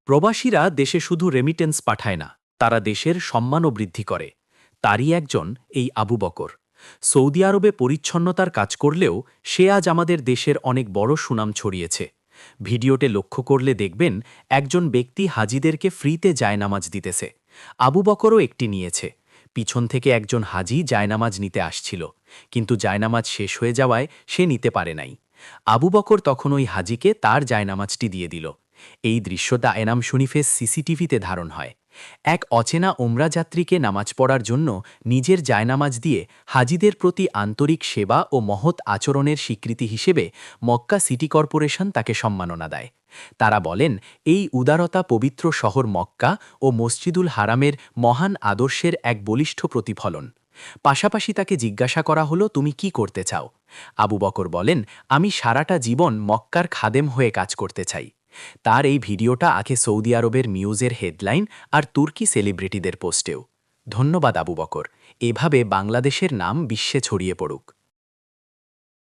প্রবাসীরা দেশে শুধু রেমিটেন্স পাঠায় না, তারা দেশের সম্মানও বৃদ্ধি করে। তারই একজন এই আবু বকর। সৌদি আরবে পরিচ্ছন্নতার কাজ করলেও সে আজ আমাদের দেশের অনেক বড় সুনাম ছড়িয়েছে। ভিডিওতে লক্ষ্য করলে দেখবেন একজন ব্যক্তি হাজিদেরকে ফ্রিতে জায়নামাজ দিতেছে। আবু বকরও একটি নিয়েছে। পিছন থেকে একজন হাজি জায়নামাজ নিতে আসছিল, কিন্তু জায়নামাজ শেষ হয়ে যাওয়ায় সে নিতে পারে নাই। আবু বকর তখন ওই হাজিকে তার জায়নামাজটি দিয়ে দিল। এই দৃশ্যটা এনাম শরীফের সিসিটিভিতে ধারণ হয়। এক অচেনা ওমরা যাত্রীকে নামাজ পড়ার জন্য নিজের জায়নামাজ দিয়ে হাজিদের প্রতি আন্তরিক সেবা ও মহৎ আচরণের স্বীকৃতি হিসেবে মক্কা সিটি কর্পোরেশন তাকে সম্মাননা দেয়। তারা বলেন, এই উদারতা পবিত্র শহর মক্কা ও মসজিদুল হারামের মহান আদর্শের এক বলিষ্ঠ প্রতিফলন। পাশাপাশি তাকে জিজ্ঞাসা করা হলো, তুমি কি করতে চাও? আবু বকর বলেন, আমি সারাটা জীবন মক্কার খাদেম হয়ে কাজ করতে চাই। তার এই ভিডিওটা আগে সৌদি আরবের নিউজের হেডলাইন আর তুর্কি সেলিব্রিটিদের পোস্টেও। ধন্যবাদ আবু বকর। এভাবে বাংলাদেশের নাম বিশ্বে ছড়িয়ে পড়ুক।